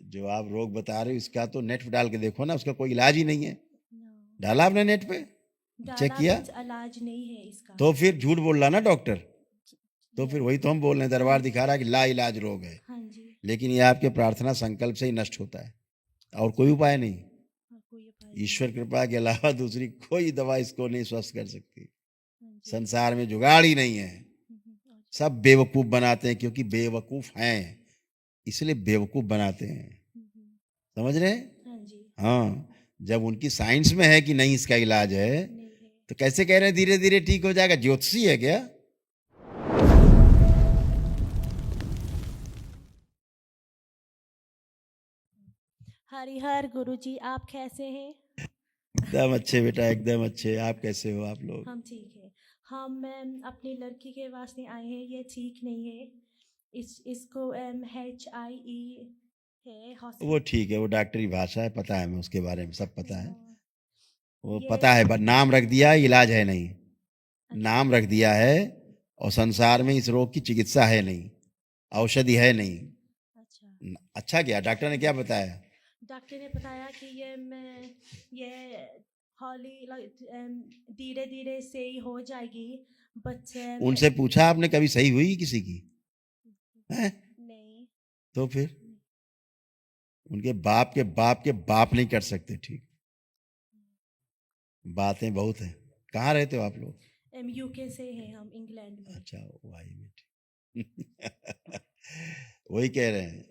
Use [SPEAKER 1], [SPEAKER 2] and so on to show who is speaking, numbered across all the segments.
[SPEAKER 1] जो आप रोग बता रहे हो इसका तो नेट पे डाल के देखो ना, उसका कोई इलाज ही नहीं है।
[SPEAKER 2] No.
[SPEAKER 1] डाला आपने नेट पे, चेक
[SPEAKER 2] डाला
[SPEAKER 1] किया?
[SPEAKER 2] कुछ इलाज नहीं है इसका।
[SPEAKER 1] तो फिर झूठ बोल रहा ना डॉक्टर। तो फिर
[SPEAKER 2] Yes.
[SPEAKER 1] वही तो हम बोल रहे हैं, दरबार दिखा रहा है कि ला इलाज रोग है,
[SPEAKER 2] हाँ जी।
[SPEAKER 1] लेकिन ये आपके प्रार्थना संकल्प से ही नष्ट होता है और कोई उपाय नहीं।
[SPEAKER 2] हाँ, कोई उपाय नहीं।
[SPEAKER 1] ईश्वर कृपा के अलावा दूसरी कोई दवा इसको नहीं स्वस्थ कर सकती।
[SPEAKER 2] हाँ जी।
[SPEAKER 1] संसार में जुगाड़ ही नहीं है।
[SPEAKER 2] अच्छा।
[SPEAKER 1] सब बेवकूफ बनाते हैं, क्योंकि बेवकूफ हैं इसलिए बेवकूफ बनाते हैं। समझ रहे हैं?
[SPEAKER 2] हाँ जी।
[SPEAKER 1] हाँ, जब उनकी साइंस में है कि नहीं इसका इलाज है,
[SPEAKER 2] नहीं है।
[SPEAKER 1] तो कैसे कह रहे हैं धीरे धीरे ठीक हो जाएगा? ज्योतिषी है क्या?
[SPEAKER 2] हरिहर गुरुजी, आप कैसे हैं?
[SPEAKER 1] एकदम अच्छे बेटा, एकदम अच्छे। आप कैसे हो आप लोग?
[SPEAKER 2] हम ठीक है। हम अपनी लड़की के वास्ते आए हैं, ये ठीक नहीं है। इसको HIE है
[SPEAKER 1] वो
[SPEAKER 2] हॉस्पिटल।
[SPEAKER 1] ठीक है, वो डॉक्टरी भाषा है, पता है, मैं उसके बारे में सब पता है। वो
[SPEAKER 2] ये
[SPEAKER 1] पता है, पर नाम रख दिया है, इलाज है नहीं।
[SPEAKER 2] अच्छा।
[SPEAKER 1] नाम रख दिया है, और संसार में इस रोग की चिकित्सा है नहीं, औषधि है नहीं।
[SPEAKER 2] अच्छा।
[SPEAKER 1] अच्छा क्या डॉक्टर ने क्या बताया?
[SPEAKER 2] डॉक्टर ने बताया कि ये हौली धीरे धीरे से ही हो जाएगी, बट
[SPEAKER 1] उनसे पूछा आपने कभी सही हुई किसी की? हैं?
[SPEAKER 2] नहीं।
[SPEAKER 1] तो फिर उनके बाप के बाप के बाप नहीं कर सकते ठीक। बातें बहुत हैं। कहाँ रहते हो आप लोग?
[SPEAKER 2] UK से हैं हम, इंग्लैंड में।
[SPEAKER 1] अच्छा, वही में ठीक। वही कह रहे हैं,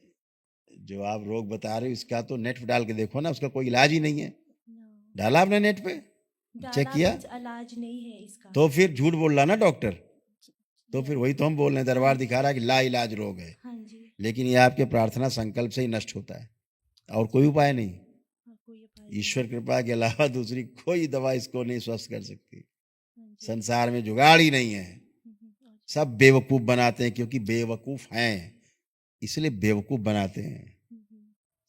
[SPEAKER 1] जो आप रोग बता रहे हो इसका तो नेट पे डाल के देखो ना, उसका कोई इलाज ही नहीं है।
[SPEAKER 2] No.
[SPEAKER 1] डाला आपने नेट पे, चेक
[SPEAKER 2] डाला
[SPEAKER 1] किया?
[SPEAKER 2] कुछ इलाज नहीं है इसका।
[SPEAKER 1] तो फिर झूठ बोल रहा ना डॉक्टर। तो फिर
[SPEAKER 2] Yes.
[SPEAKER 1] वही तो हम बोल रहे हैं, दरबार दिखा रहा है कि ला इलाज रोग है,
[SPEAKER 2] हाँ जी।
[SPEAKER 1] लेकिन ये आपके प्रार्थना संकल्प से ही नष्ट होता है और कोई उपाय नहीं।
[SPEAKER 2] हाँ, कोई उपाय नहीं।
[SPEAKER 1] ईश्वर कृपा के अलावा दूसरी कोई दवा इसको नहीं स्वस्थ कर सकती।
[SPEAKER 2] हाँ जी।
[SPEAKER 1] संसार में जुगाड़ ही नहीं है।
[SPEAKER 2] अच्छा।
[SPEAKER 1] सब बेवकूफ बनाते हैं, क्योंकि बेवकूफ हैं इसलिए बेवकूफ बनाते हैं।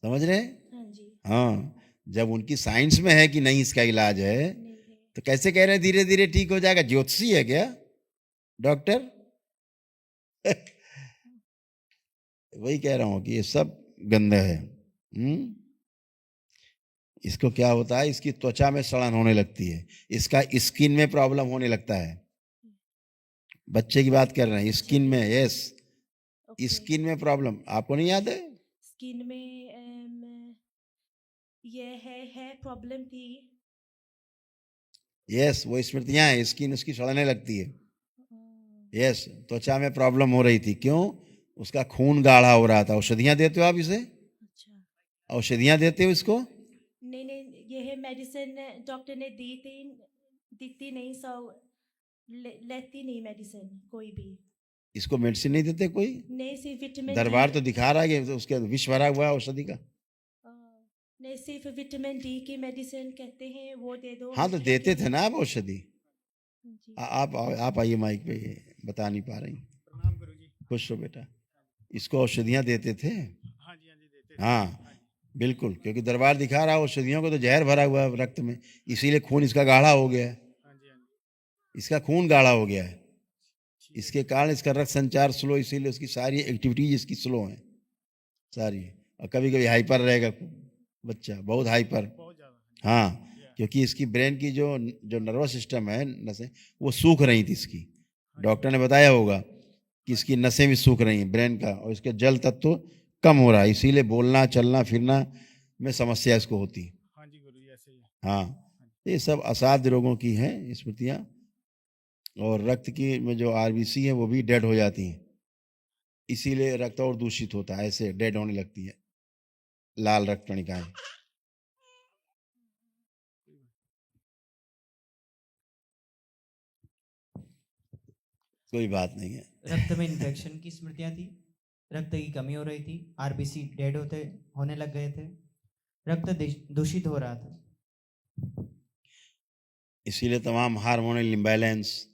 [SPEAKER 1] समझ रहे हैं?
[SPEAKER 2] हाँ जी।
[SPEAKER 1] हाँ, जब उनकी साइंस में है कि नहीं इसका इलाज है,
[SPEAKER 2] नहीं है।
[SPEAKER 1] तो कैसे कह रहे हैं धीरे धीरे ठीक हो जाएगा? ज्योतिषी है क्या डॉक्टर? वही कह रहा हूं कि ये सब गंदा है। इसको क्या होता है, इसकी त्वचा में सड़न होने लगती है, इसका स्किन में प्रॉब्लम होने लगता है। बच्चे की बात कर रहे हैं, स्किन में, यस,
[SPEAKER 2] ओके।
[SPEAKER 1] स्किन में प्रॉब्लम, आपको नहीं याद है?
[SPEAKER 2] स्किन में ये है प्रॉब्लम थी।
[SPEAKER 1] यस, वो स्मृतियां हैं, स्किन उसकी सड़ने लगती है। यस, त्वचा में प्रॉब्लम हो रही थी, क्यों? उसका खून गाढ़ा हो रहा था। औषधियां देते हो आप इसे?
[SPEAKER 2] अच्छा।
[SPEAKER 1] औषधियां देते हो इसको?
[SPEAKER 2] नहीं नहीं, ये है मेडिसिन डॉक्टर ने दी थी नहीं, सो लेती नहीं मेडिसिन कोई भी।
[SPEAKER 1] इसको मेडिसिन नहीं देते कोई?
[SPEAKER 2] नहीं, सिर्फ विटामिन
[SPEAKER 1] दरबार
[SPEAKER 2] डी।
[SPEAKER 1] तो दिखा रहा है कि उसके विष भरा हुआ है औषधि का।
[SPEAKER 2] नहीं, सिर्फ विटामिन डी की मेडिसिन कहते हैं, वो दे दो।
[SPEAKER 1] हाँ, तो देते थे ना आप औषधि।
[SPEAKER 2] जी।
[SPEAKER 1] आप आइए माइक पे, ये बता नहीं पा रही।
[SPEAKER 3] प्रणाम गुरुजी।
[SPEAKER 1] खुश हो बेटा। इसको औषधियां देते थे?
[SPEAKER 3] हाँ जी, हाँ जी, देते थे।
[SPEAKER 1] हाँ बिल्कुल, क्योंकि दरबार दिखा रहा है औषधियों को तो जहर भरा हुआ है रक्त में, इसीलिए खून इसका गाढ़ा हो गया है।
[SPEAKER 3] हाँ जी, हाँ जी।
[SPEAKER 1] इसका खून गाढ़ा हो गया है,
[SPEAKER 3] ठीक।
[SPEAKER 1] इसके कारण इसका रक्त संचार स्लो, इसीलिए उसकी सारी एक्टिविटीज इसकी स्लो हैं सारी। और कभी कभी हाइपर रहेगा बच्चा, बहुत हाइपर।
[SPEAKER 3] बहुत ज्यादा।
[SPEAKER 1] हाँ, क्योंकि इसकी ब्रेन की जो जो नर्वस सिस्टम है, नसें, वो सूख रही थी इसकी। डॉक्टर ने बताया होगा कि इसकी नसें भी सूख रही हैं ब्रेन का, और इसके जल तत्व कम हो रहा है, इसीलिए बोलना चलना फिरना में समस्या इसको होती।
[SPEAKER 3] हाँ जी गुरुजी, ऐसे ही है।
[SPEAKER 1] हाँ, ये सब असाध्य रोगों की हैं स्मृतियाँ। और रक्त की में जो आरबीसी है वो भी डेड हो जाती हैं, इसीलिए रक्त और दूषित होता है, ऐसे डेड होने लगती है लाल रक्त कणिकाएं। कोई बात नहीं है।
[SPEAKER 4] रक्त में इन्फेक्शन की स्मृतियां थी, रक्त की कमी हो रही थी, आरबीसी डेड होने लग गए थे, रक्त दूषित हो रहा था।
[SPEAKER 1] इसीलिए तमाम हार्मोनल इम्बैलेंस,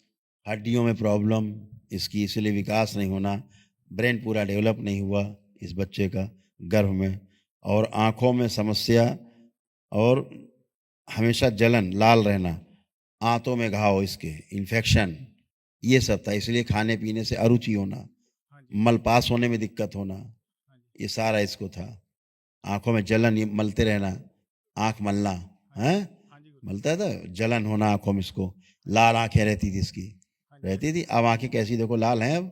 [SPEAKER 1] हड्डियों में प्रॉब्लम इसकी, इसीलिए विकास नहीं होना, ब्रेन पूरा डेवलप नहीं हुआ इस बच्चे का गर्भ में, और आँखों में समस्या, और हमेशा जलन, लाल रहना, आंतों में घाव, इसके इन्फेक्शन, ये सब था। इसलिए खाने पीने से अरुचि होना,
[SPEAKER 3] हाँ जी,
[SPEAKER 1] मल पास होने में दिक्कत होना,
[SPEAKER 3] हाँ जी।
[SPEAKER 1] ये सारा इसको था। आंखों में जलन, ये मलते रहना, आंख मलना, हैं,
[SPEAKER 3] हाँ जी गुरु
[SPEAKER 1] मलता था, जलन होना आंखों में, इसको लाल आंखें रहती थी इसकी,
[SPEAKER 3] हाँ जी
[SPEAKER 1] रहती थी। अब आंखें कैसी देखो, लाल हैं अब,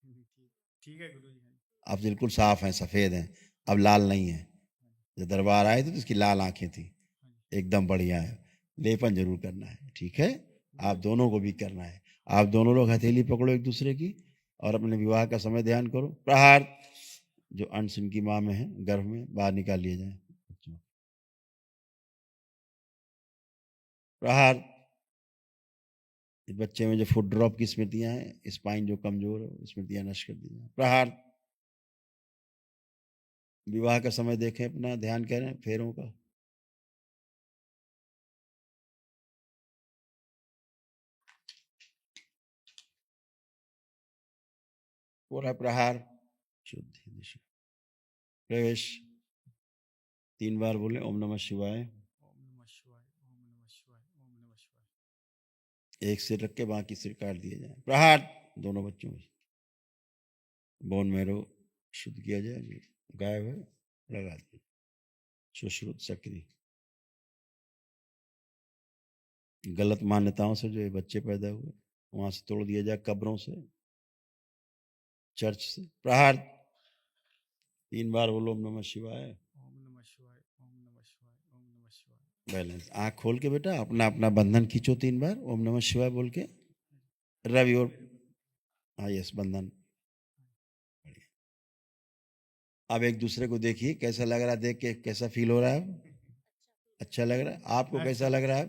[SPEAKER 3] ठीक ठीक है गुरु जी हाँ जी
[SPEAKER 1] अब बिल्कुल साफ हैं, सफेद हैं, अब लाल नहीं है। जब दरबार आए थे तो इसकी लाल आंखें थी, एकदम बढ़िया है। लेपन जरूर करना है, ठीक है, आप दोनों को भी करना है। आप दोनों लोग हथेली पकड़ो एक दूसरे की और अपने विवाह का समय ध्यान करो। प्रहार, जो अंश इनकी माँ में है गर्भ में, बाहर निकाल लिए जाए। प्रहार, इस बच्चे में जो फुट ड्रॉप की स्मृतियां हैं, स्पाइन जो कमजोर है, स्मृतियां नष्ट कर दी जाए। प्रहार, विवाह का समय देखें, अपना ध्यान करें फेरों का। पूरा प्रहार, शुद्धि दिशा, प्रवेश, 3 बार बोले ओम नमः शिवाय।
[SPEAKER 3] ओम नमः शिवाय ओम नमः शिवाय ओम नमः शिवाय।
[SPEAKER 1] एक सिर रख के बाकी सिर काट दिए जाए। प्रहार, दोनों बच्चों में बोन मैरो शुद्ध किया जाए, जो गायब है लगा दिए, सुश्रुत सक्रिय। गलत मान्यताओं से जो ये बच्चे पैदा हुए, वहां से तोड़ दिया जाए, कब्रों से, चर्च से। प्रहार, 3 बार बोलो ओम नमः शिवाय।
[SPEAKER 3] ओम नमः शिवाय ओम नमः शिवाय ओम नमः शिवाय।
[SPEAKER 1] बैलेंस, आंख खोल के बेटा अपना अपना बंधन खींचो 3 बार ओम नमः शिवाय बोल के। रवि और हाँ, यस, बंधन। अब एक दूसरे को देखिए, कैसा लग रहा है देख के, कैसा फील हो रहा है? अच्छा लग रहा है? आपको कैसा लग रहा है?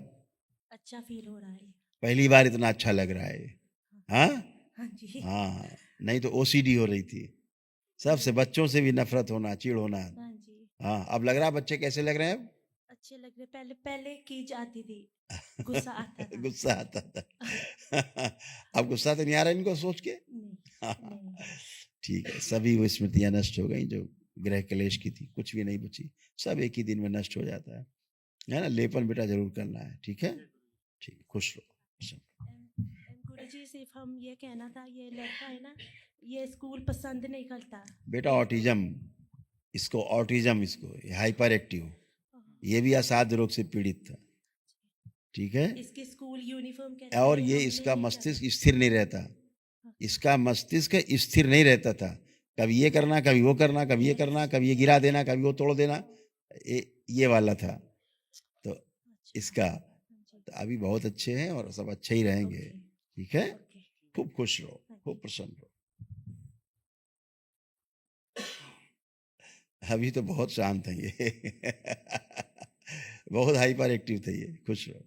[SPEAKER 2] अच्छा फील हो रहा है।
[SPEAKER 1] पहली बार इतना अच्छा लग रहा है? हाँ
[SPEAKER 2] हाँ जी।
[SPEAKER 1] हाँ, नहीं तो ओसीडी हो रही थी, सबसे, बच्चों से भी नफरत होना, चिढ़ होना।
[SPEAKER 2] हाँ जी,
[SPEAKER 1] हाँ, अब लग रहा है बच्चे कैसे लग रहे हैं अब?
[SPEAKER 2] अच्छे लग रहे। पहले पहले की जाती थी, गुस्सा आता था।
[SPEAKER 1] गुस्सा आता था। अब गुस्सा तो नहीं आ रहा इनको सोच के?
[SPEAKER 2] नहीं नहीं।
[SPEAKER 1] ठीक है, सभी वो स्मृतियां नष्ट हो गई जो ग्रह क्लेश की थी, कुछ भी नहीं बची, सब एक ही दिन में नष्ट हो जाता है ना। लेपन बेटा जरूर करना है, ठीक है, ठीक, खुश रहो।
[SPEAKER 2] गुरु जी, सिर्फ हम ये कहना था, ये लड़का है ना, ये स्कूल पसंद नहीं करता।
[SPEAKER 1] बेटा ऑटिज्म, इसको ऑटिज्म, इसको हाइपर एक्टिव, ये भी असाध्य रोग से पीड़ित था, ठीक है।
[SPEAKER 2] इसकी स्कूल यूनिफॉर्म कैसे
[SPEAKER 1] और
[SPEAKER 2] है,
[SPEAKER 1] ये
[SPEAKER 2] हम
[SPEAKER 1] इसका
[SPEAKER 2] नहीं
[SPEAKER 1] मस्तिष्क स्थिर नहीं रहता, इसका मस्तिष्क स्थिर नहीं रहता था, कभी ये करना, कभी वो करना, कभी ये करना, कभी ये गिरा देना, कभी वो तोड़ देना, ये वाला था। तो इसका तो अभी बहुत अच्छे हैं और सब अच्छे ही रहेंगे, ठीक है। खूब खुश रहो, खूब प्रसन्न रहो। अभी तो बहुत शांत है ये। बहुत हाइपर एक्टिव थे ये, खुश रहो।